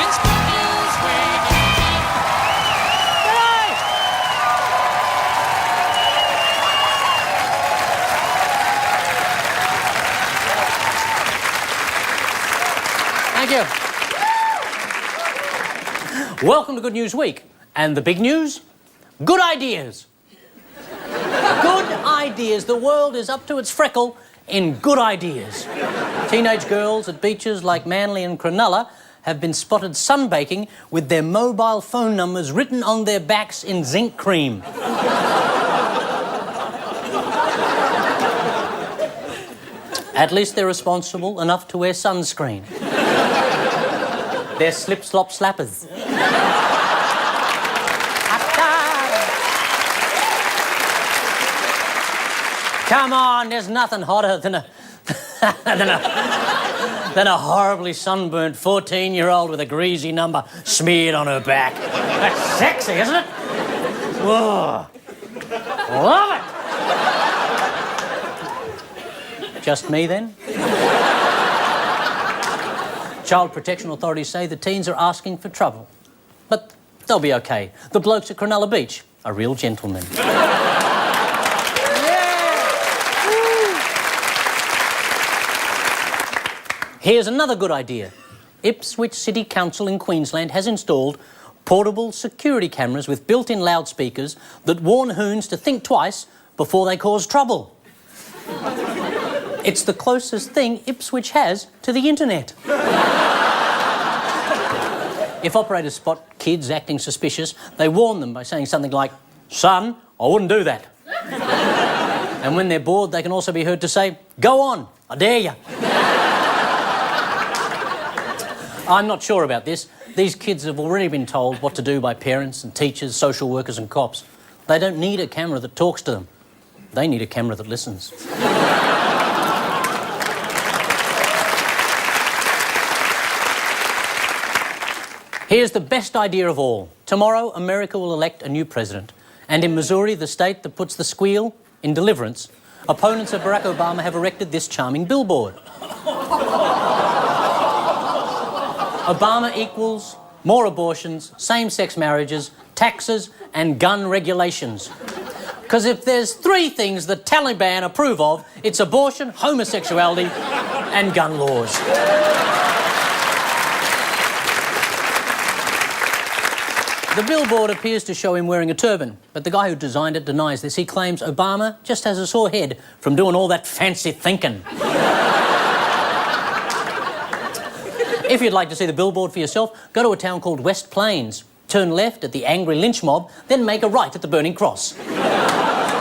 It's Good News Week. Thank you. Welcome to Good News Week. And the big news? Good ideas. Good ideas. The world is up to its freckle in good ideas. Teenage girls at beaches like Manly and Cronulla have been spotted sunbaking with their mobile phone numbers written on their backs in zinc cream. At least they're responsible enough to wear sunscreen. They're slip-slop slappers. Come on, there's nothing hotter than a horribly sunburnt 14-year-old with a greasy number smeared on her back. That's sexy, isn't it? Whoa. Love it. Just me, then? Child Protection Authorities say the teens are asking for trouble. But they'll be okay. The blokes at Cronulla Beach are real gentlemen. Here's another good idea. Ipswich City Council in Queensland has installed portable security cameras with built-in loudspeakers that warn hoons to think twice before they cause trouble. It's the closest thing Ipswich has to the internet. If operators spot kids acting suspicious, they warn them by saying something like, "Son, I wouldn't do that." And when they're bored, they can also be heard to say, "Go on, I dare you." I'm not sure about this. These kids have already been told what to do by parents and teachers, social workers and cops. They don't need a camera that talks to them. They need a camera that listens. Here's the best idea of all. Tomorrow, America will elect a new president. And in Missouri, the state that puts the squeal in deliverance, opponents of Barack Obama have erected this charming billboard. Obama equals more abortions, same-sex marriages, taxes and gun regulations. Because if there's three things the Taliban approve of, it's abortion, homosexuality and gun laws. The billboard appears to show him wearing a turban, but the guy who designed it denies this. He claims Obama just has a sore head from doing all that fancy thinking. If you'd like to see the billboard for yourself, go to a town called West Plains. Turn left at the angry lynch mob, then make a right at the burning cross.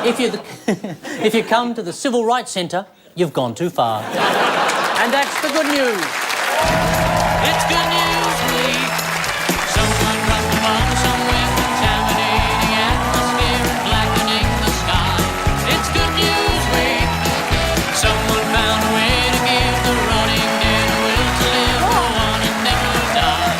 If you come to the Civil Rights Centre, you've gone too far. And that's the good news. It's Good News Week. Someone dropped a bomb somewhere, contaminating atmosphere and blackening the sky. It's Good News Week. Someone found a way to give the running dead a will to live, go on and never die.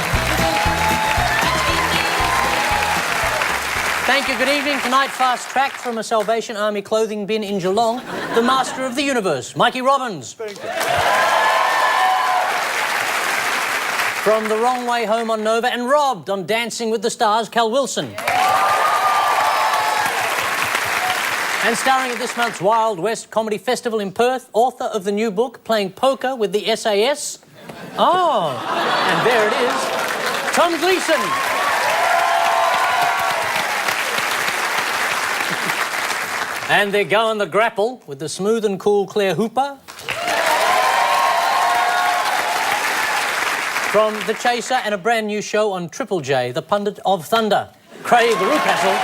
Thank you, good evening. Tonight, fast-tracked from a Salvation Army clothing bin in Geelong, the master of the universe, Mikey Robbins. Thank you. From The Wrong Way Home on Nova and robbed on Dancing with the Stars, Cal Wilson. And starring at this month's Wild West Comedy Festival in Perth, author of the new book, Playing Poker with the SAS. Oh, and there it is, Tom Gleeson. And they're going the grapple with the smooth and cool Claire Hooper. From The Chaser and a brand new show on Triple J, the pundit of Thunder, Craig Reucassel.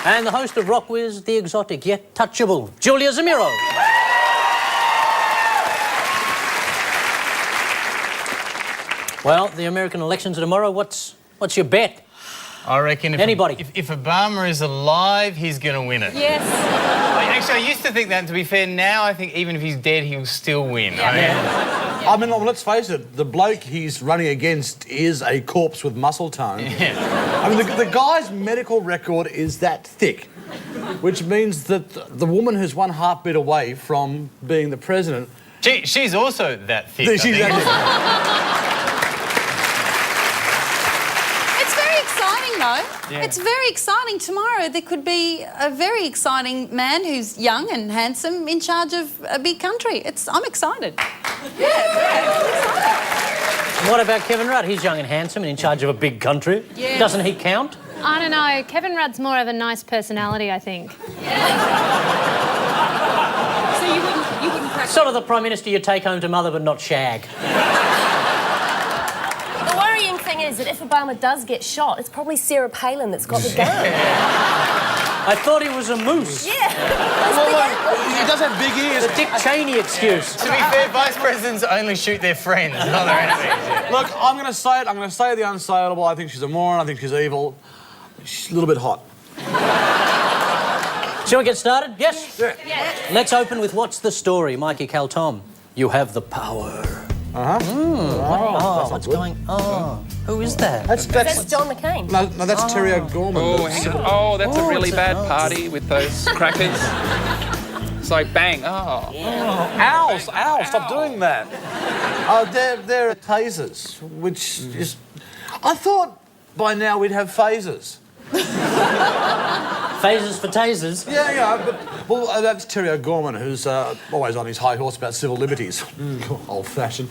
And the host of Rock Whiz, the exotic yet touchable, Julia Zemiro. Well, the American elections are tomorrow. What's your bet? I reckon if Obama is alive, he's going to win it. Yes. Actually, I used to think that, to be fair. Now I think even if he's dead, he'll still win. Yeah. I mean, let's face it, the bloke he's running against is a corpse with muscle tone. Yeah. I mean, the guy's medical record is that thick, which means that the woman who's one heartbeat away from being the president She's also that thick. She's I think. It's very exciting, though. Yeah. It's very exciting. Tomorrow there could be a very exciting man who's young and handsome in charge of a big country. I'm excited. What about Kevin Rudd? He's young and handsome and in charge of a big country. Yeah. Doesn't he count? I don't know. Kevin Rudd's more of a nice personality, I think. So you wouldn't crack. Sort of the Prime Minister you take home to mother but not shag. The worrying thing is that if Obama does get shot, it's probably Sarah Palin that's got the gun. I thought he was a moose. Yeah. He does have big ears. The Dick Cheney excuse. To be fair, vice presidents only shoot their friends, not their enemies. Look, I'm going to say it. I'm going to say the unsayable. I think she's a moron. I think she's evil. She's a little bit hot. Shall we get started? Yes? Yeah. Let's open with What's the Story? Mikey Caltom, you have the power. What's going on? Who is that? That's John McCain. No, that's Terry O'Gorman. Oh, hang on. Oh, that's a really bad party with those crackers. It's like bang. Oh. Ow, stop doing that. They're tasers, which is... I thought by now we'd have phasers. Phasers for tasers. Yeah, but that's Terry O'Gorman, who's always on his high horse about civil liberties. Old-fashioned.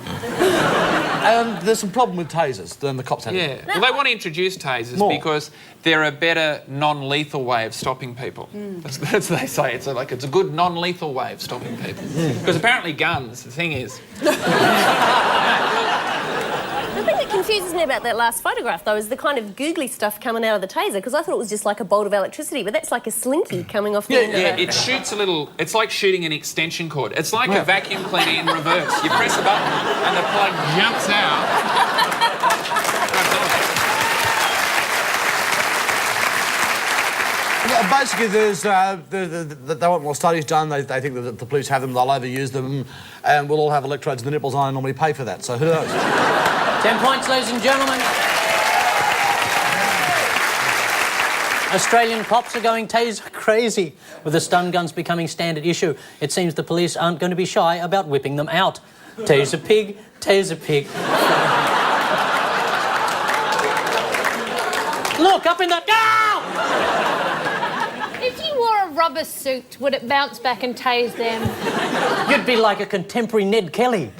And there's some problem with tasers than the cops have. Yeah. Well, they want to introduce tasers More. because they're a better non-lethal way of stopping people. That's what they say. It's a good non-lethal way of stopping people. Because apparently guns, the thing is... The thing that confuses me about that last photograph, though, is the kind of googly stuff coming out of the taser, because I thought it was just like a bolt of electricity, but that's like a slinky coming off the end of Yeah, it. it shoots a little... It's like shooting an extension cord. It's like a vacuum cleaner in reverse. You press a button and the plug jumps out. Basically, they want more studies done. They think that the police have them, they'll overuse them, and we'll all have electrodes in the nipples, and I normally pay for that, so who knows? 10 points, ladies and gentlemen. Australian cops are going taser crazy with the stun guns becoming standard issue. It seems the police aren't going to be shy about whipping them out. Taser pig, taser pig. Look, up in the... Ow! If you wore a rubber suit, would it bounce back and tase them? You'd be like a contemporary Ned Kelly.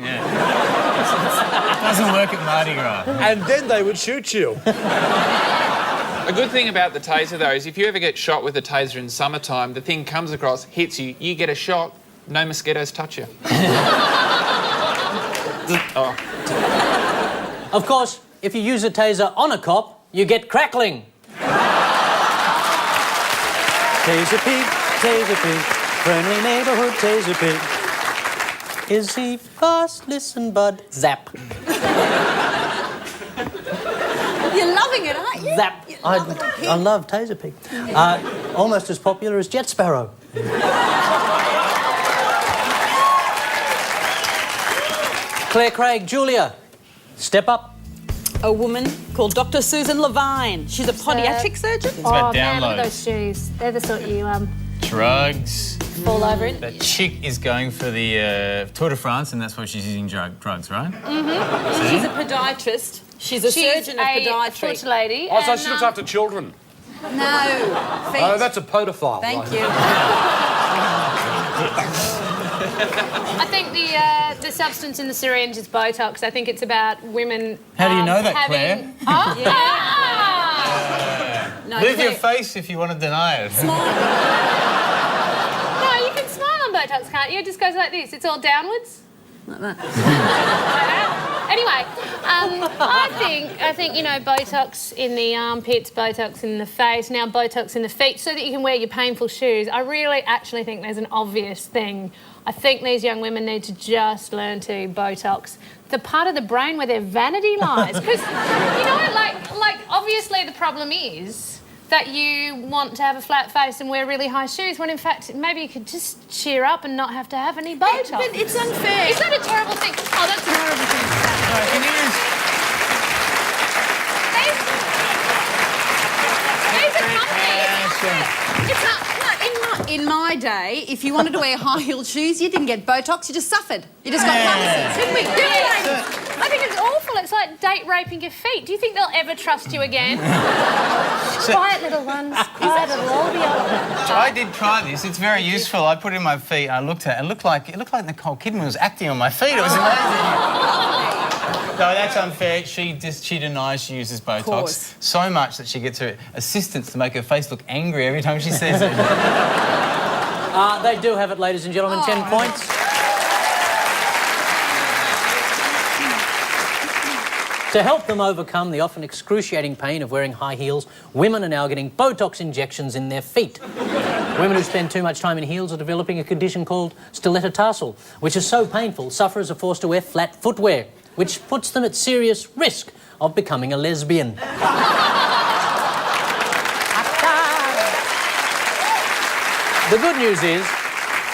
Doesn't work at Mardi Gras. And then they would shoot you. A good thing about the taser, though, is if you ever get shot with a taser in summertime, the thing comes across, hits you, you get a shock, no mosquitoes touch you. Oh. Of course, if you use a taser on a cop, you get crackling. Taser pig, friendly neighborhood taser pig. Is he fast? Listen, bud. Zap. You're loving it, aren't you? Zap. I love taser pig. Almost as popular as Jet Sparrow. Claire Craig, Julia, step up. A woman called Dr. Susan Levine. She's a podiatric surgeon. Oh, about man, look at downloads. those shoes. They're the sort you Drugs. fall over in. That chick is going for the Tour de France, and that's why she's using drugs, right? She's a podiatrist. She's a surgeon of She's a podiatry. foot lady. Oh, so and, she looks after children. No, feet. Oh, that's a podophile. Thank you. I think the substance in the syringe is Botox. I think it's about women. How do you know that, having... Claire? Oh, Yeah. ah! No, Move your Claire, face if you want to deny it. No, you can smile on Botox, can't you? It just goes like this. It's all downwards. like that. Anyway, I think you know, Botox in the armpits, Botox in the face, now Botox in the feet, so that you can wear your painful shoes. I really actually think there's an obvious thing. I think these young women need to just learn to Botox the part of the brain where their vanity lies. Because, you know, like obviously the problem is that you want to have a flat face and wear really high shoes, when in fact maybe you could just cheer up and not have to have any Botox. But it's unfair. Is that a terrible thing? Oh, that's a horrible thing to say. It is. These are companies. It's not, In my day, if you wanted to wear high-heeled shoes, you didn't get Botox, you just suffered. You just got calluses. Didn't we? I think it's awful. It's like date raping your feet. Do you think they'll ever trust you again? Quiet little ones. Quiet little all be over. I did try this. It's very useful. I put it in my feet. I looked at it. It looked like Nicole Kidman was acting on my feet. It was amazing. No, that's unfair. She denies she uses Botox so much that she gets her assistants to make her face look angry every time she says it. They do have it, ladies and gentlemen, 10 points. To help them overcome the often excruciating pain of wearing high heels, women are now getting Botox injections in their feet. Women who spend too much time in heels are developing a condition called stilettotarsal, which is so painful, sufferers are forced to wear flat footwear, which puts them at serious risk of becoming a lesbian. The good news is,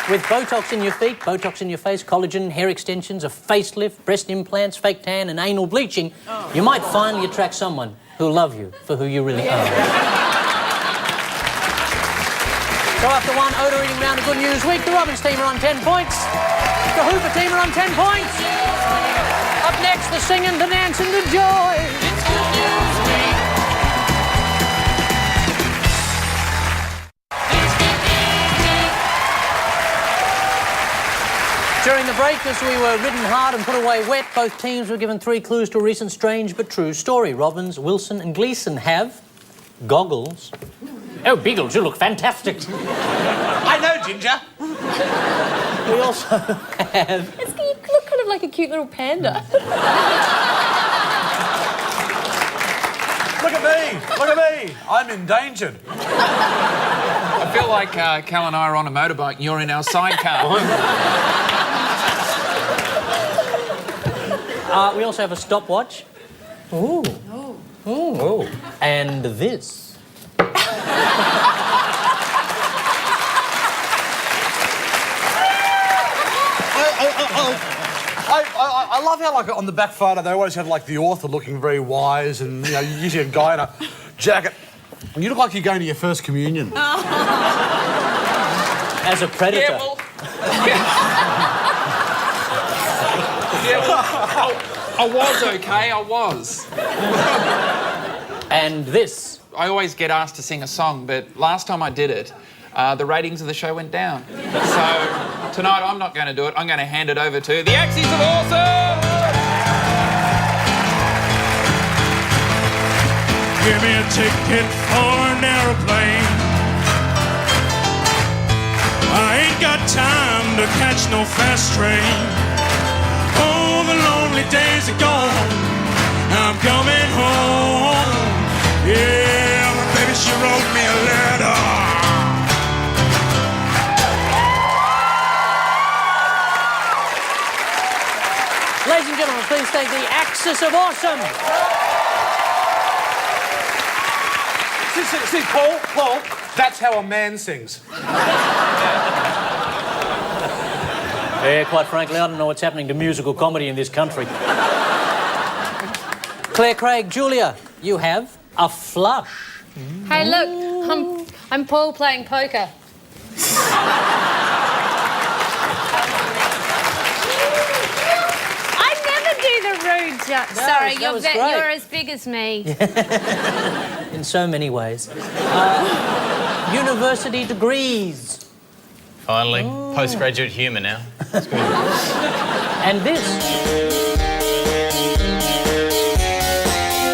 with Botox in your feet, Botox in your face, collagen, hair extensions, a facelift, breast implants, fake tan and anal bleaching, you might finally attract someone who'll love you for who you really are. So after one odour-eating round of Good News Week, the Robbins team are on 10 points. The Hooper team are on 10 points. Up next, the singing, the dancing, the joy. It's Good News Week. Things get easy. During the break, as we were ridden hard and put away wet, both teams were given 3 clues to a recent strange but true story. Robbins, Wilson and Gleeson have goggles. Oh, Beagles, you look fantastic. I know, Ginger. We also have... You look kind of like a cute little panda. Look at me! Look at me! I'm endangered. I feel like Cal and I are on a motorbike and you're in our sidecar. We also have a stopwatch. Ooh. Ooh. Ooh. And this. I love how, like, on the back photo, they always have, like, the author looking very wise and, you know, usually a guy in a jacket. And you look like you're going to your first communion. As a predator. Yeah, well... yeah, well, I was okay, I was. And this. I always get asked to sing a song, but last time I did it, the ratings of the show went down. So tonight I'm not going to do it. I'm going to hand it over to the Axis of Awesome! Give me a ticket for an aeroplane. I ain't got time to catch no fast train. Oh, the lonely days are gone. I'm coming home. Yeah, my baby, she wrote me a letter. Ladies and gentlemen, please thank the Axis of Awesome. See, Paul, that's how a man sings. Yeah, quite frankly, I don't know what's happening to musical comedy in this country. Claire, Craig, Julia, you have a flush. Hey, look, I'm Paul playing poker. I never do the rude joke. No, Sorry, that was great. you're as big as me. In so many ways. University degrees. Finally, postgraduate humour now. That's good. And this.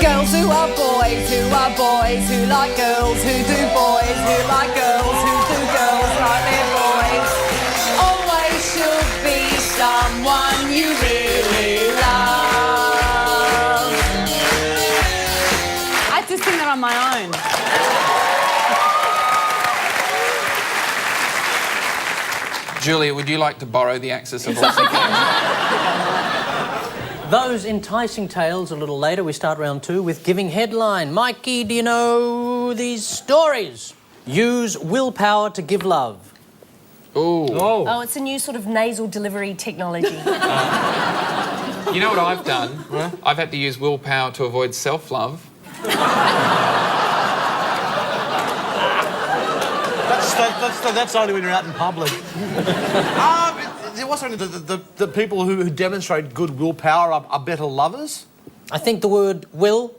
Girls who are boys who like girls who do boys who like girls who do girls like their boys. Always should be someone you really love. I just sing that on my own. Julia, would you like to borrow the Axis of Awesome? Those enticing tales a little later. We start round 2 with Giving Headline. Mikey, do you know these stories? Use willpower to give love. Ooh. Oh, it's a new sort of nasal delivery technology. You know what I've done? Huh? I've had to use willpower to avoid self-love. That's That's only when you're out in public. What's the people who demonstrate good willpower are better lovers? I think the word will.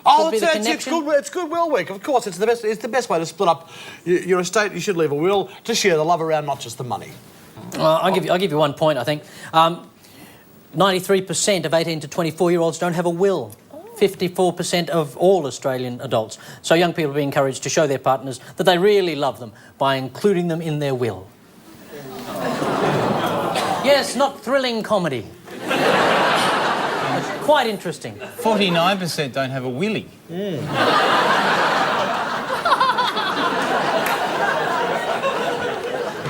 Oh, could be the it's connection. good. It's Goodwill Week. Of course, it's the best. It's the best way to split up your estate. You should leave a will to share the love around, not just the money. I'll give you 1 point, I think. 93% of 18 to 24-year-olds don't have a will. 54% of all Australian adults. So young people are being encouraged to show their partners that they really love them by including them in their will. Yes, not thrilling comedy. Quite interesting. 49% don't have a willy.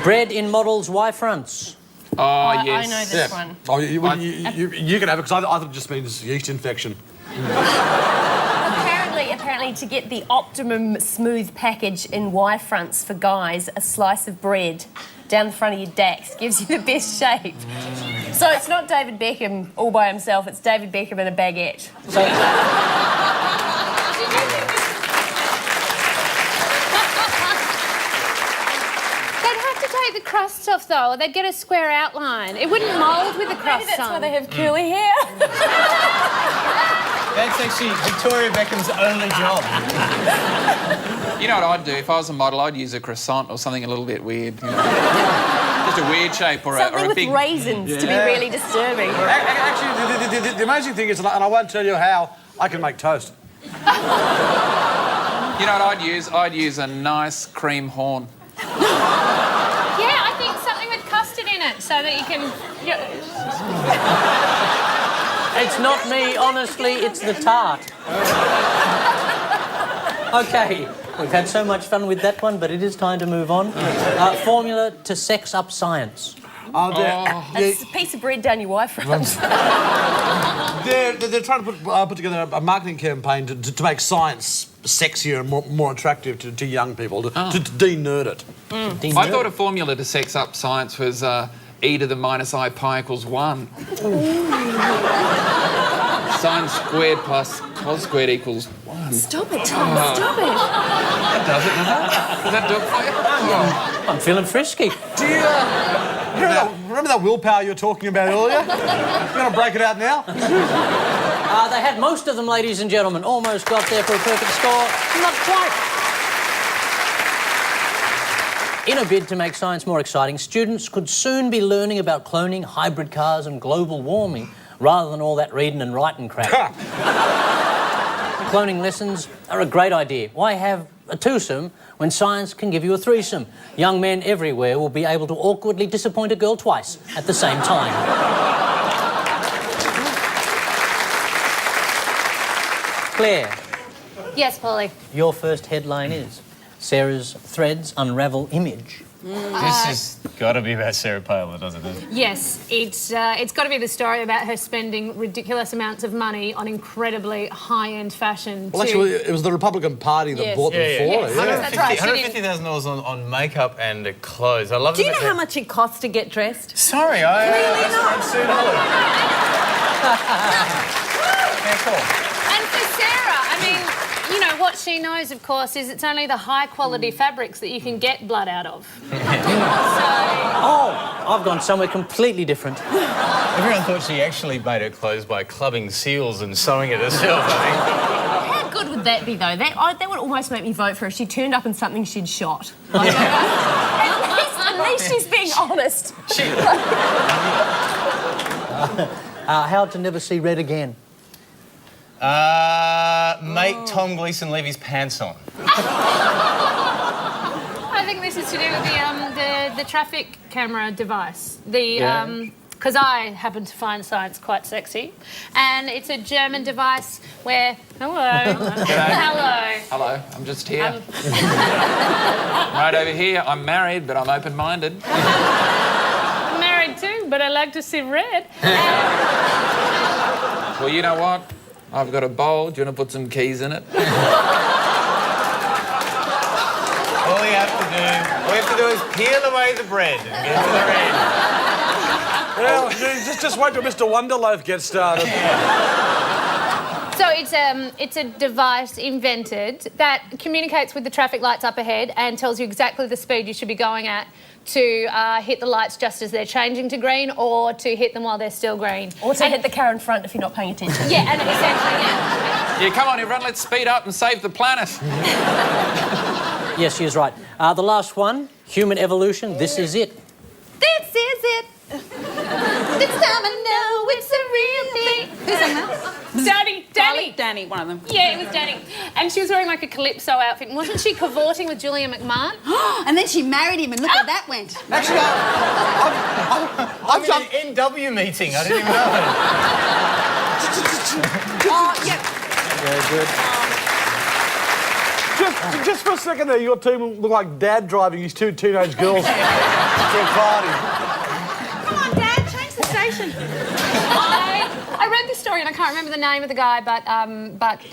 Bred in models' Y fronts. Oh, yes. I know this one. Oh, you can have it, because I thought it just means yeast infection. Apparently, to get the optimum smooth package in Y fronts for guys, a slice of bread down the front of your dax gives you the best shape. So it's not David Beckham all by himself, it's David Beckham in a baguette. So, They'd have to take the crusts off, though, or they'd get a square outline. It wouldn't mould with the Maybe crusts that's on. why they have curly hair. That's actually Victoria Beckham's only job. You know what I'd do? If I was a model, I'd use a croissant or something a little bit weird. You know? Just a weird shape or Something a with big... raisins to be really disturbing. Actually, the amazing thing is, and I won't tell you how, I can make toast. You know what I'd use? I'd use a nice cream horn. Yeah, I think something with custard in it so that you can... it's not me, honestly, it's the tart. OK, we've had so much fun with that one, but it is time to move on. Formula to sex up science. It's a piece of bread down your Y front. They're trying to put together a marketing campaign to make science sexier and more attractive to young people, to de-nerd it. I thought a formula to sex up science was e to the minus I pi equals 1. Sine squared plus cos squared equals 1. Stop it, Tom, stop it. That does it, doesn't it? Does that do it for you? I'm feeling frisky. Do you... remember that willpower you were talking about earlier? You're going to break it out now? They had most of them, ladies and gentlemen. Almost got there for a perfect score. Not quite. In a bid to make science more exciting, students could soon be learning about cloning, hybrid cars and global warming rather than all that reading and writing crap. Cloning lessons are a great idea. Why have a twosome when science can give you a threesome? Young men everywhere will be able to awkwardly disappoint a girl twice at the same time. Claire, Yes, Polly. your first headline is Sarah's threads unravel image. This has got to be about Sarah Palin, doesn't it? Yes, it's got to be the story about her spending ridiculous amounts of money on incredibly high-end fashion. Well, actually, it was the Republican Party that bought them for her. Yeah. That's right. $150,000 on makeup and clothes. I love Do you know how much it costs to get dressed? Sorry, I... Really not. Yeah, cool. And for Sarah, I mean, you know, what she knows, of course, is it's only the high-quality fabrics that you can get blood out of. Oh, I've gone somewhere completely different. Everyone thought she actually made her clothes by clubbing seals and sewing it herself, I think. How good would that be, though? That would almost make me vote for her if she turned up in something she'd shot. At least she's being honest. How to never see red again. Make Tom Gleeson leave his pants on. I think this is to do with the traffic camera device. Because I happen to find science quite sexy, and it's a German device where Hello, I'm just here. Right over here, I'm married, but I'm open-minded. I'm married too, but I like to see red. Well, you know what? I've got a bowl. Do you want to put some keys in it? All we have to do is peel away the bread and get to the red. Well, just wait till Mr. Wonderloaf gets started. So it's a device invented that communicates with the traffic lights up ahead and tells you exactly the speed you should be going at to hit the lights just as they're changing to green, or to hit them while they're still green. Or to hit the car in front if you're not paying attention. Yeah, and essentially, yeah. Yeah, come on, everyone, let's speed up and save the planet. Yes, she is right. The last one, human evolution, this is it. This is it. This time I know it's a real thing. Who sang that? Danny, one of them. Yeah, it was Danny. And she was wearing like a calypso outfit. And wasn't she cavorting with Julia McMahon? And then she married him, and look how that went. Actually, I'm in an NW meeting. I didn't even know. Oh, yeah. Very good. just for a second there, your team looked like Dad driving his two teenage girls to a party. Come on, Dad, change the station. I read this story and I can't remember the name of the guy, but a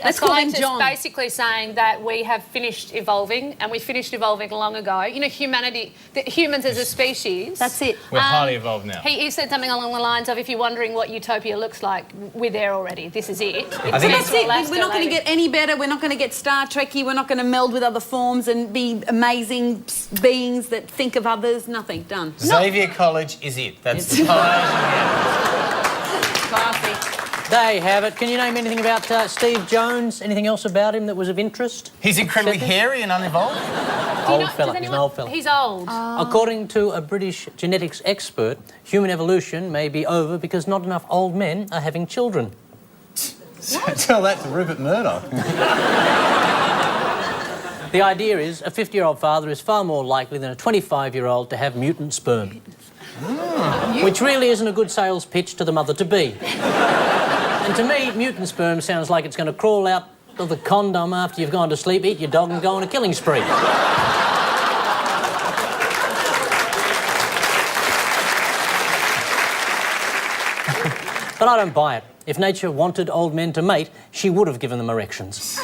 Let's call him scientist John. basically saying that we have finished evolving, and we finished evolving long ago. You know, humans as a species. That's it. We're highly evolved now. He said something along the lines of, if you're wondering what utopia looks like, we're there already. This is it. I think That's it. We're not going to get any better. We're not going to get Star Trekky. We're not going to meld with other forms and be amazing beings that think of others. Nothing. Done. Xavier College is it. That's the time. Classy. There you have it. Can you name anything about Steve Jones? Anything else about him that was of interest? He's incredibly hairy and unevolved. Old fella. He's an old fella. He's old. According to a British genetics expert, human evolution may be over because not enough old men are having children. Tell that to Rupert Murdoch. The idea is a 50-year-old father is far more likely than a 25-year-old to have mutant sperm. Which really isn't a good sales pitch to the mother-to-be. And to me, mutant sperm sounds like it's going to crawl out of the condom after you've gone to sleep, eat your dog and go on a killing spree. But I don't buy it. If nature wanted old men to mate, she would have given them erections.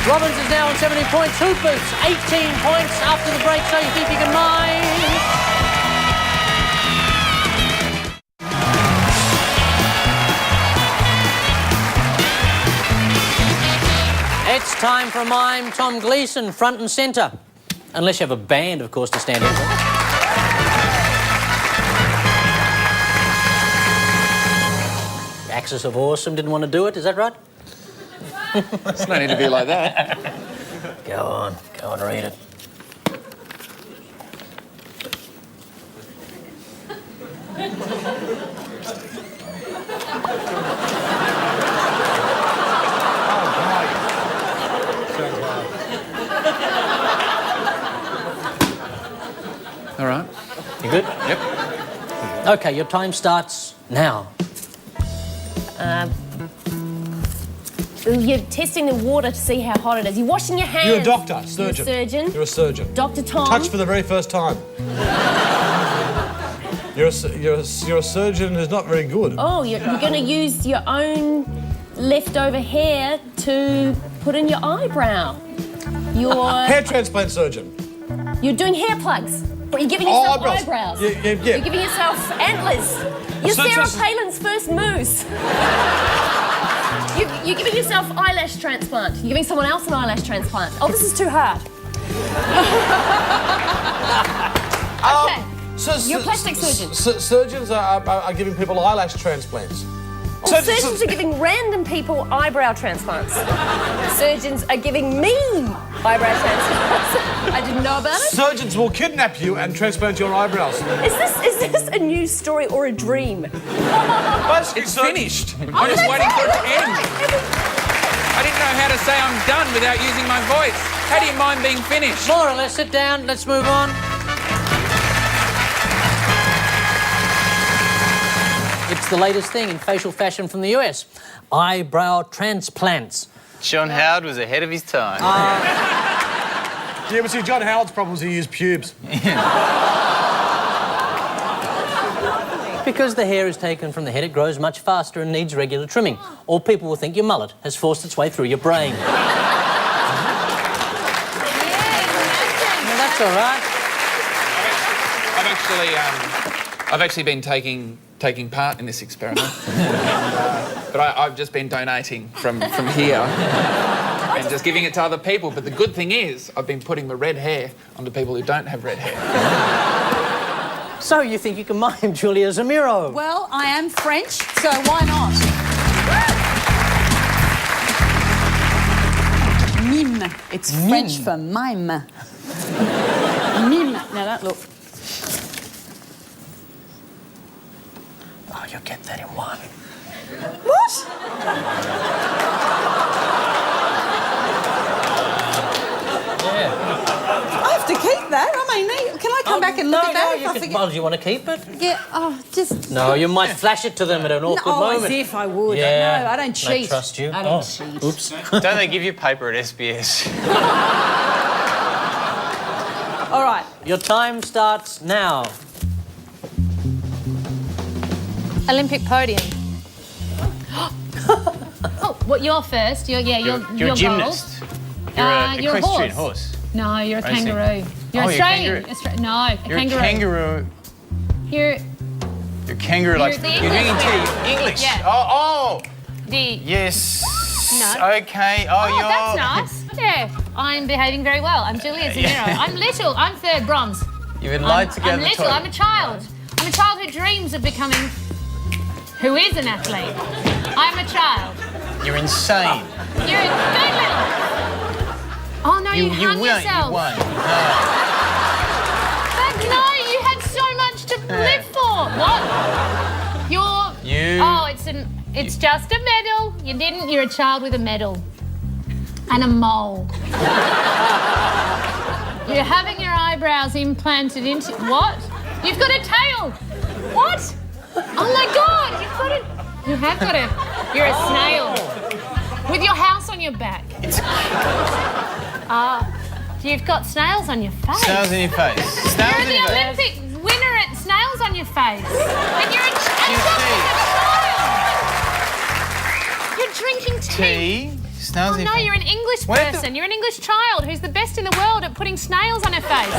Robbins is now on 70 points. Hooper's 18 points after the break, so you think you can mine? It's time for a mime. Tom Gleeson, front and centre. Unless you have a band, of course, to stand in for. Axis of Awesome didn't want to do it, is that right? It's no need to be like that. Go on, read it. All right. You good? Yep. Okay, your time starts now. You're testing the water to see how hot it is. You're washing your hands. You're a doctor, You're a surgeon. surgeon. You're a surgeon. Dr. Tom. Touch for the very first time. You're a surgeon who's not very good. Oh, you're going to use your own leftover hair to put in your eyebrow. Hair transplant surgeon. You're doing hair plugs. But you're giving yourself eyebrows. Yeah. You're giving yourself antlers. You're Sarah Palin's first moose. You're giving yourself eyelash transplant. You're giving someone else an eyelash transplant. Oh, this is too hard. Okay. You're a plastic surgeon. Surgeons are giving people eyelash transplants. Surgeons are giving random people eyebrow transplants. Surgeons are giving me eyebrow transplants. I didn't know about it. Surgeons will kidnap you and transplant your eyebrows. Is this a news story or a dream? It's finished. I'm just waiting for it to end. I didn't know how to say I'm done without using my voice. How do you mind being finished? More or less, sit down, let's move on. It's the latest thing in facial fashion from the US. Eyebrow transplants. John Howard was ahead of his time. Yeah, but see, John Howard's problem was he used pubes. Because the hair is taken from the head, it grows much faster and needs regular trimming. Or people will think your mullet has forced its way through your brain. No, that's all right. I've actually been taking taking part in this experiment. But I've just been donating from here and just giving it to other people. But the good thing is I've been putting the red hair onto people who don't have red hair. So you think you can mime Julia Zemiro? Well, I am French, so why not? Mime. It's French for mime. Mime. Now don't look. Oh, you'll get that in one. What? I have to keep that. I mean, can I come back and look at that if I forget? Well, do you want to keep it? Yeah, just... No, you might flash it to them at an awkward moment. as if I would. Yeah. No, I don't cheat. They trust you. I don't cheat. Oops. Don't they give you paper at SBS? All right. Your time starts now. Olympic podium. Oh, what? You're first. You're You're a gymnast. You're an you're a equestrian horse. horse. No, you're a Racing. kangaroo. You're Oh, Australian. you're a No, You're a kangaroo. You're You're a kangaroo, like the you're English doing one. English. Yeah. Oh, the. yes. No. Okay. Oh, Oh, you're. that's nice. Yeah, I'm behaving very well. I'm Julia Zemiro. I'm little. I'm third bronze. You've been lied I'm together. little. I'm a child. I'm a child who dreams of becoming. Who is an athlete? I'm a child. You're insane. You're a good little. Oh no, you hung won. yourself. You won. But no, you had so much to live for. What? You. Oh, it's just a medal. You didn't. You're a child with a medal. And a mole. You're having your eyebrows implanted into what? You've got a tail. What? Oh my God! You have got a. You're a snail with your house on your back. You've got snails on your face. Snails in your face. Snails You're in the your face. Olympic winner at snails on your face, and you're a child. You're drinking tea. Tea. Snails Oh in no, your face. you're an English Where the- person. You're an English child who's the best in the world at putting snails on her face.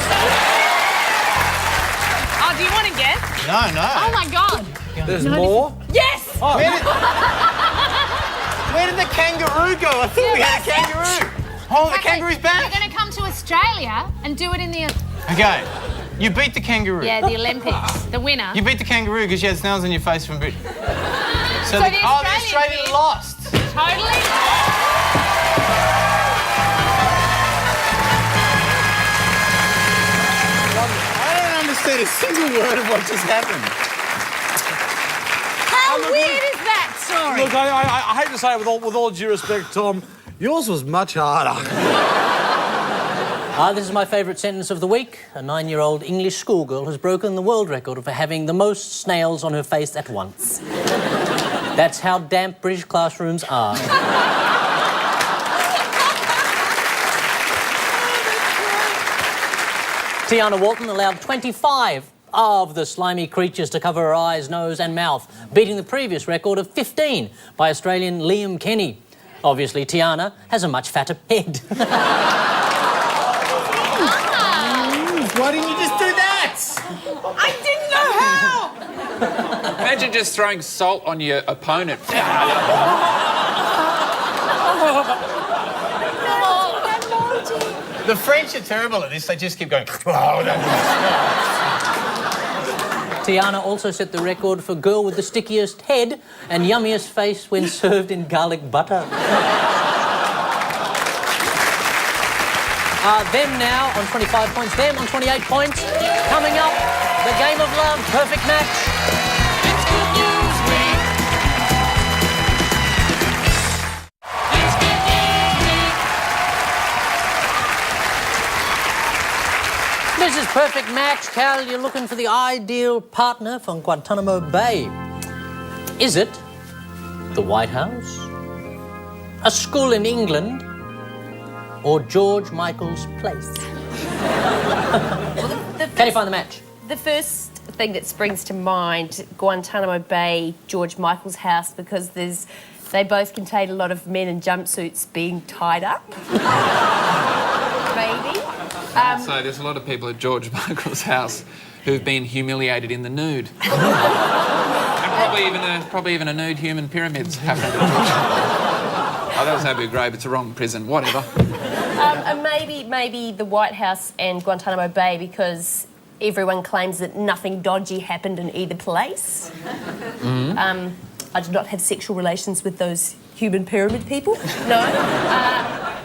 Oh, do you want to guess? No. Oh my God. There's more? Yes. Where did the kangaroo go? I thought we had a kangaroo. Oh, the kangaroo's You're back. going to come to Australia and do it in the. Okay. You beat the kangaroo. Yeah, the Olympics. The winner. You beat the kangaroo because you had snails on your face from Britain. So the the Australian win. lost. Totally. I don't understand a single word of what just happened. How weird is that? Sorry. Look, I hate to say it with all due respect, Tom, yours was much harder. This is my favourite sentence of the week. A 9-year-old English schoolgirl has broken the world record for having the most snails on her face at once. That's how damp British classrooms are. Tiana Walton allowed 25 of the slimy creatures to cover her eyes, nose and mouth, beating the previous record of 15 by Australian Liam Kenny. Obviously, Tiana has a much fatter head. Why didn't you just do that? I didn't know how. Imagine just throwing salt on your opponent. The French are terrible at this. They just keep going. Tiana also set the record for girl with the stickiest head and yummiest face when served in garlic butter. Them now on 25 points, them on 28 points. Coming up, the game of love, perfect match. It's Good News Week. It's Good News Week. This is perfect match. Cal, you're looking for the ideal partner from Guantanamo Bay. Is it the White House, a school in England, or George Michael's place? Can you find the match? The first thing that springs to mind, Guantanamo Bay, George Michael's house, because they both contain a lot of men in jumpsuits being tied up. Maybe. So there's a lot of people at George Michael's house who've been humiliated in the nude. Probably even a nude human pyramids happening. Oh, that was Abu Ghraib. It's a wrong prison. Whatever. And maybe the White House and Guantanamo Bay, because everyone claims that nothing dodgy happened in either place. I did not have sexual relations with those human pyramid people. No.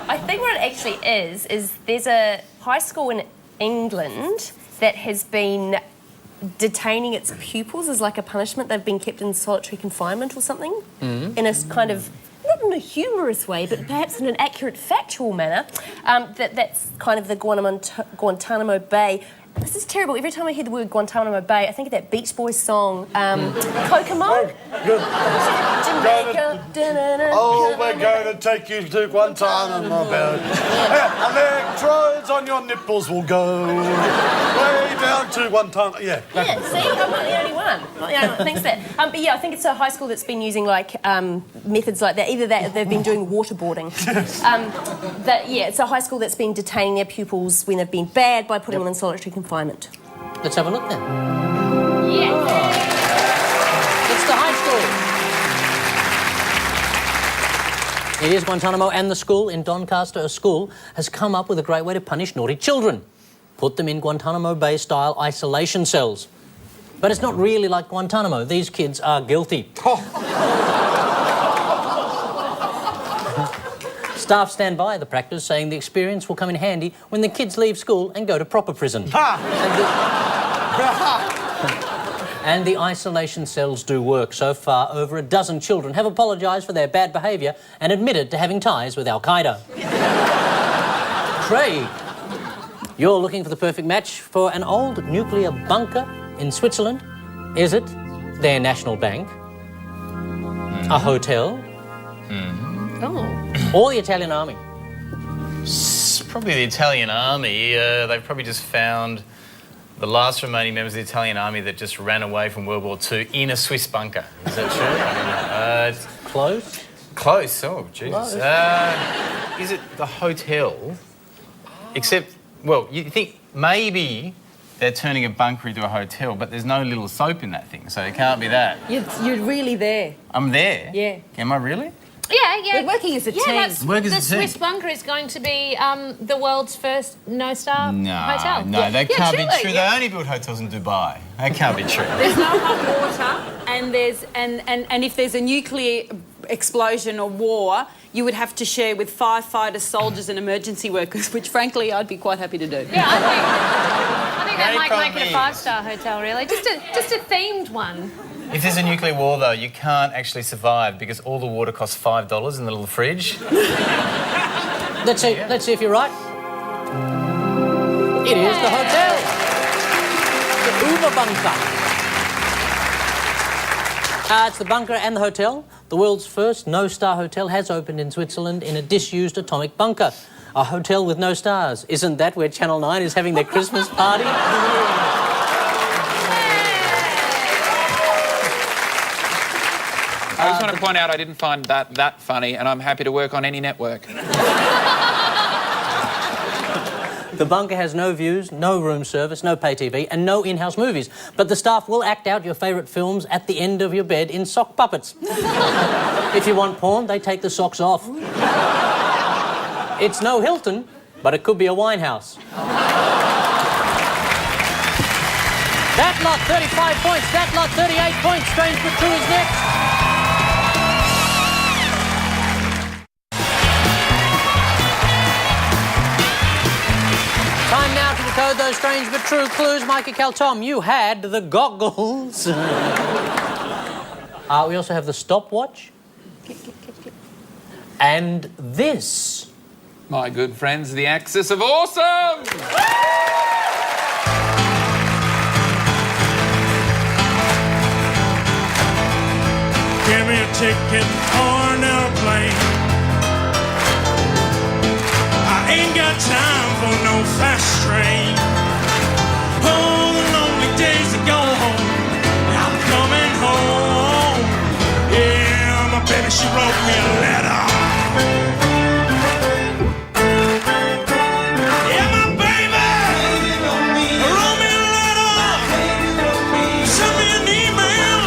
I think what it actually is there's a high school in England that has been detaining its pupils as like a punishment. They've been kept in solitary confinement or something in a kind of, not in a humorous way, but perhaps in an accurate, factual manner. That's kind of the Guantanamo Bay. This is terrible. Every time I hear the word Guantanamo Bay, I think of that Beach Boys song, Kokomo. Oh, we're going to take you to Guantanamo Bay. Electrodes on your nipples will go way down to Guantanamo. Yeah, see, I'm not the only one. Not the only one that thinks that. But yeah, I think it's a high school that's been using like methods like that. Either that or they've been doing waterboarding. It's a high school that's been detaining their pupils when they've been bad by putting them in solitary confinement. Let's have a look then. Yeah. It's the high school. It is Guantanamo, and the school in Doncaster, a school, has come up with a great way to punish naughty children. Put them in Guantanamo Bay-style isolation cells. But it's not really like Guantanamo. These kids are guilty. Staff stand by the practice, saying the experience will come in handy when the kids leave school and go to proper prison. And the isolation cells do work. So far, over a dozen children have apologised for their bad behaviour and admitted to having ties with Al-Qaeda. Craig, you're looking for the perfect match for an old nuclear bunker in Switzerland. Is it their national bank, a hotel, or the Italian army? Probably the Italian army. They've probably just found the last remaining members of the Italian army that just ran away from World War II in a Swiss bunker. Is that true? It's Close? close. Oh, Jesus. Is it the hotel? Except, well, you think maybe they're turning a bunker into a hotel, but there's no little soap in that thing, so it can't be that. You're really there. I'm there? Yeah. Am I really? Yeah. We're working as a team. That's, Work as a the team. Swiss bunker is going to be the world's first no-star hotel. No, that can't be truly, true. yeah. They only build hotels in Dubai. That can't be true. There's no hot water, and if there's a nuclear explosion or war, you would have to share with firefighters, soldiers, and emergency workers, which frankly I'd be quite happy to do. Yeah, I think that Great might make it a problem. 5-star hotel, really. Just a themed one. If there's a nuclear war, though, you can't actually survive because all the water costs $5 in the little fridge. Let's see if you're right. It is the hotel. The Uber bunker. It's the bunker and the hotel. The world's first no-star hotel has opened in Switzerland in a disused atomic bunker. A hotel with no stars. Isn't that where Channel 9 is having their Christmas party? I just want to point out I didn't find that funny, and I'm happy to work on any network. The bunker has no views, no room service, no pay TV, and no in-house movies. But the staff will act out your favourite films at the end of your bed in sock puppets. If you want porn, they take the socks off. It's no Hilton, but it could be a Winehouse. That lot, 35 points. That lot, 38 points. Strange but True is next. Time now to decode those strange but true clues. Mikey Tom, you had the goggles. We also have the stopwatch. And this. My good friends, the axis of awesome! Give me a ticket or an airplane. I ain't got time for no fast train. Oh, the lonely days are gone. I'm coming home. Yeah, my baby, she wrote me a letter. Yeah, my baby wrote me a letter. Sent me an email.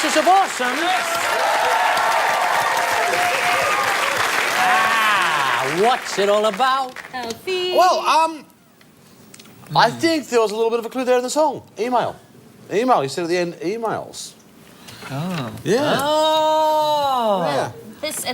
Duchess of Awesome. What's it all about? Well, I think there was a little bit of a clue there in the song. Email. Email. You said at the end, emails. Oh. Yeah. Oh. Yeah.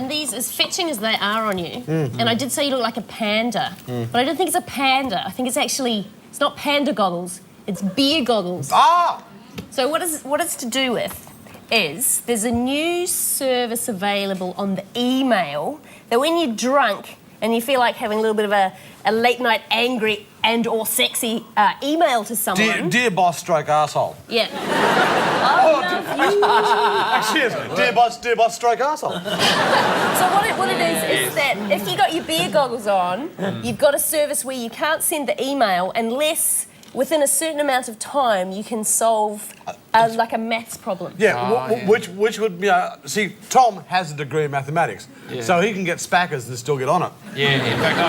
These, as fetching as they are on you, and I did say you look like a panda, but I don't think it's a panda. I think it's actually, it's not panda goggles, it's beer goggles. Ah! So what it's to do with is there's a new service available on the email that when you're drunk and you feel like having a little bit of a late night angry and or sexy email to someone. Dear boss stroke arsehole. Yeah. Actually, yes. Dear boss stroke arsehole. So what it is that if you got your beer goggles on, you've got a service where you can't send the email unless within a certain amount of time you can solve like a maths problem. Yeah, which would be... see, Tom has a degree in mathematics, so he can get spackers and still get on it. Yeah, in fact,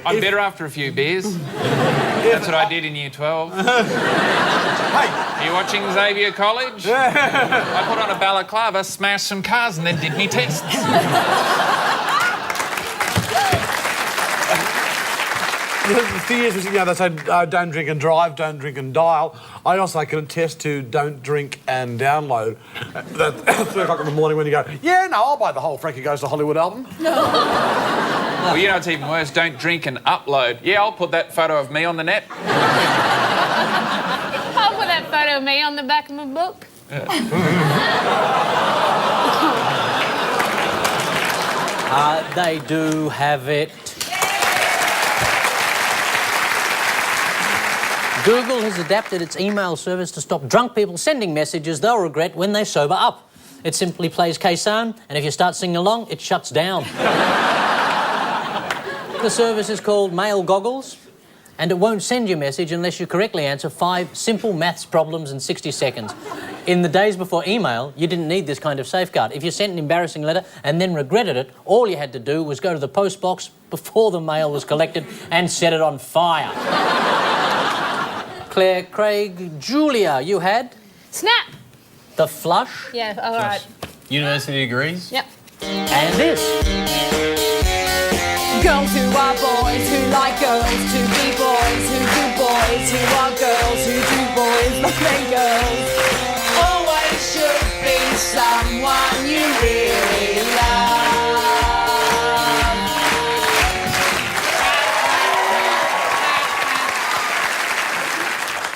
I'm better after a few beers. That's what I did in year 12. Hey! Are you watching Xavier College? I put on a balaclava, smashed some cars and then did me tests. The thing is, you know, they say don't drink and drive, don't drink and dial. I also can attest to don't drink and download. At 3 o'clock in the morning when you go, yeah, no, I'll buy the whole Frankie Goes to Hollywood album. Well, you know what's even worse? Don't drink and upload. Yeah, I'll put that photo of me on the net. I'll put that photo of me on the back of my book. They do have it. Google has adapted its email service to stop drunk people sending messages they'll regret when they sober up. It simply plays Khe-Sanh, and if you start singing along, it shuts down. The service is called Mail Goggles, and it won't send you a message unless you correctly answer 5 simple maths problems in 60 seconds. In the days before email, you didn't need this kind of safeguard. If you sent an embarrassing letter and then regretted it, all you had to do was go to the post box before the mail was collected and set it on fire. Claire, Craig, Julia, you had? Snap! The flush. Yeah, all right. University degrees? Yep. And this. Girls who are boys who like girls to be boys who do boys who are girls who do boys like they girls. Always should be someone you really love.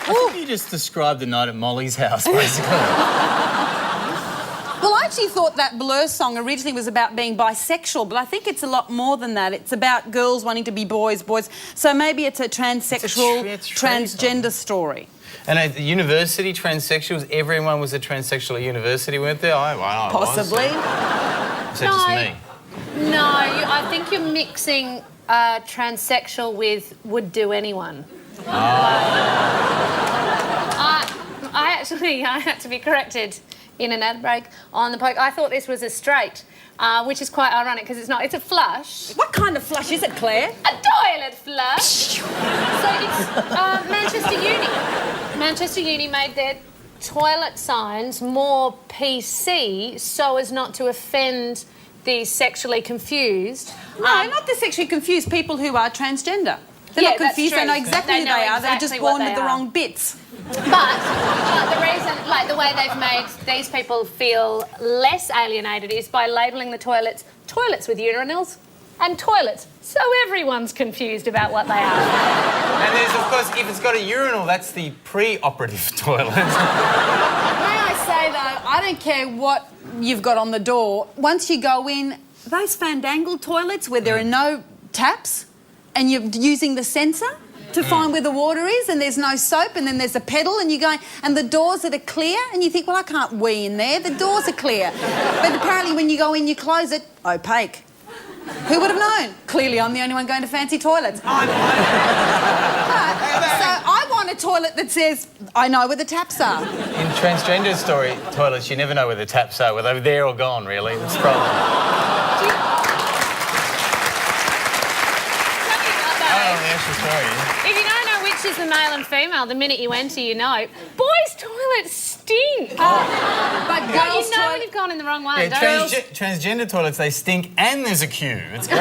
I think you just described the night at Molly's house, basically. Well, I actually thought that Blur song originally was about being bisexual, but I think it's a lot more than that. It's about girls wanting to be boys. So maybe it's a transsexual, transgender story. And at the university, transsexuals, everyone was a transsexual at university, weren't there? I Possibly. Was. Is that just me? No, I think you're mixing transsexual with would do anyone. I had to be corrected in an ad break on the podcast. I thought this was a straight, which is quite ironic because it's not. It's a flush. What kind of flush is it, Claire? A toilet flush. So it's Manchester Uni. Manchester Uni made their toilet signs more PC so as not to offend the sexually confused. No, not the sexually confused people who are transgender. They're not that's confused, true. they know exactly who they are, they're just exactly what born with they the are. wrong bits. But the reason, like the way they've made these people feel less alienated is by labelling the toilets with urinals and toilets, so everyone's confused about what they are. And there's, of course, if it's got a urinal, that's the pre-operative toilet. May I say, though, I don't care what you've got on the door. Once you go in, those fandangled toilets where there are no taps and you're using the sensor to find where the water is and there's no soap and then there's a pedal and you're going... And the doors that are clear and you think, well, I can't wee in there. The doors are clear. But apparently when you go in, you close it, opaque. Who would have known? Clearly, I'm the only one going to fancy toilets. So I want a toilet that says, I know where the taps are. In transgender story toilets, you never know where the taps are, whether they're there or gone, really. That's the problem. If you don't know which is the male and female, the minute you enter, you know. Boys' toilets toilets stink. But You girls' know when toilet... you've gone in the wrong one, Yeah, don't you? transgender toilets, they stink and there's a queue. It's great.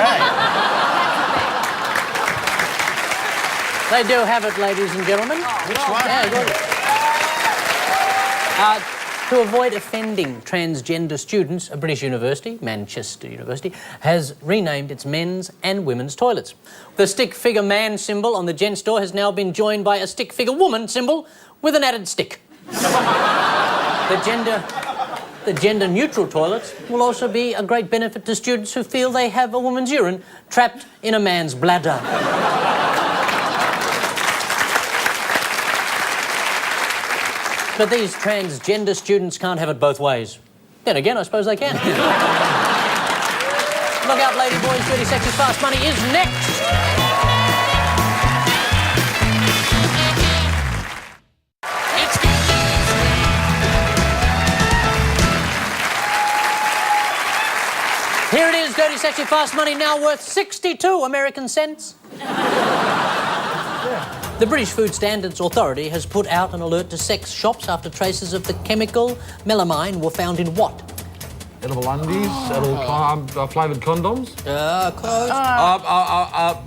They do have it, ladies and gentlemen. Which one? Yeah, good. To avoid offending transgender students, a British university, Manchester University, has renamed its men's and women's toilets. The stick figure man symbol on the gents door has now been joined by a stick figure woman symbol with an added stick. The gender neutral toilets will also be a great benefit to students who feel they have a woman's urine trapped in a man's bladder. But these transgender students can't have it both ways. Then again, I suppose they can. Look out, lady boys, Dirty Sexy Fast Money is next. It's good news week. Here it is, Dirty Sexy Fast Money, now worth 62 American cents. The British Food Standards Authority has put out an alert to sex shops after traces of the chemical melamine were found in what? Edible undies, edible flavoured condoms. Close.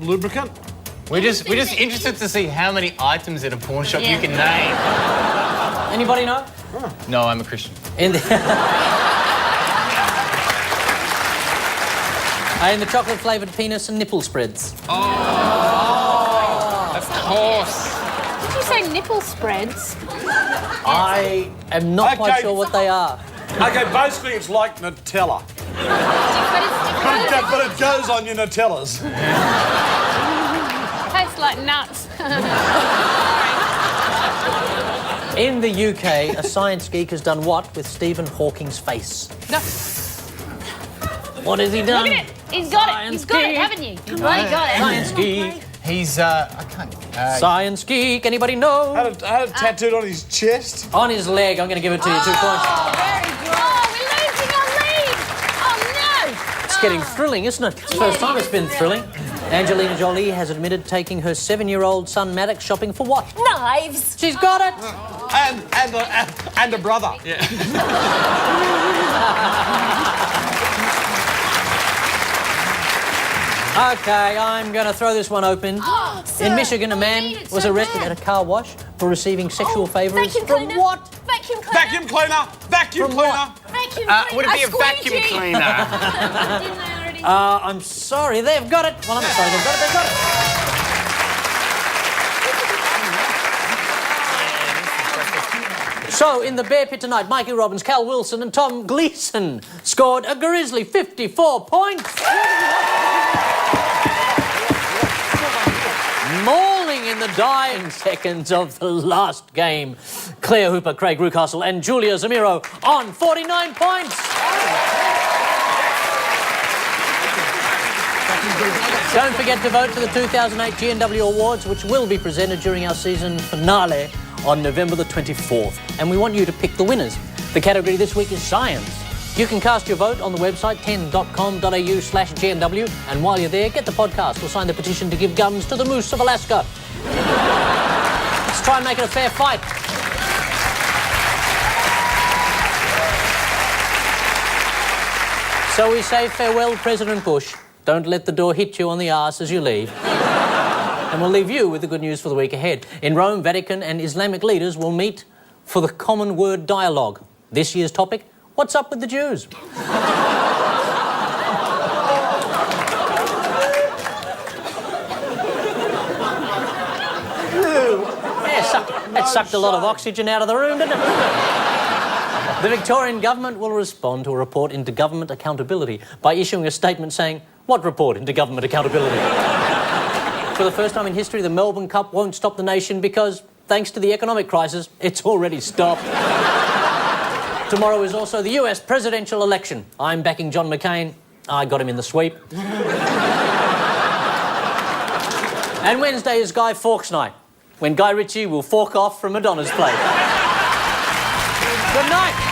Lubricant. We're just interested to see how many items at a pawn shop you can name. Anybody know? No, I'm a Christian. In the chocolate flavoured penis and nipple spreads. Of course. Did you say nipple spreads? I am not quite Okay. sure what they are. Okay, basically it's like Nutella. But it goes on your Nutellas. Tastes like nuts. In the UK, a science geek has done what with Stephen Hawking's face? No. What has he done? Look at it. He's got it. Science You've got it, geek. haven't you? You've bloody got it. Science geek. He's, I can't... Science geek. Anybody know? Had it tattooed on his chest. On his leg. I'm going to give it to you. 2 points. Very good. Oh, we're losing our lead. Oh, no. It's getting thrilling, isn't it? It's the first time it's been thrilling. Angelina Jolie has admitted taking her 7-year-old son Maddox shopping for what? Knives. She's got it. And a brother. Yeah. Okay, I'm going to throw this one open. In Michigan, a man was arrested at a car wash for receiving sexual favours Vacuum from cleaner. what? Vacuum cleaner. Vacuum cleaner. Vacuum From cleaner. what? Vacuum cleaner. would it be a vacuum squeegee. cleaner? Didn't they already? I'm sorry, they've got it. Well, I'm sorry, they've got it, they've got it. So, in the bear pit tonight, Mikey Robbins, Cal Wilson and Tom Gleeson scored a grisly 54 points. Mauling in the dying seconds of the last game. Claire Hooper, Craig Reucassel and Julia Zemiro on 49 points. Don't forget to vote for the 2008 GNW Awards, which will be presented during our season finale on November the 24th. And we want you to pick the winners. The category this week is science. You can cast your vote on the website 10.com.au/GNW, and while you're there, get the podcast or sign the petition to give guns to the moose of Alaska. Let's try and make it a fair fight. So we say farewell, President Bush. Don't let the door hit you on the arse as you leave. And we'll leave you with the good news for the week ahead. In Rome, Vatican and Islamic leaders will meet for the Common Word Dialogue. This year's topic, what's up with the Jews? That sucked a lot of oxygen out of the room, didn't it? The Victorian government will respond to a report into government accountability by issuing a statement saying, what report into government accountability? For the first time in history, the Melbourne Cup won't stop the nation because, thanks to the economic crisis, it's already stopped. Tomorrow is also the US presidential election. I'm backing John McCain. I got him in the sweep. And Wednesday is Guy Fawkes night, when Guy Ritchie will fork off from Madonna's plate. Good night.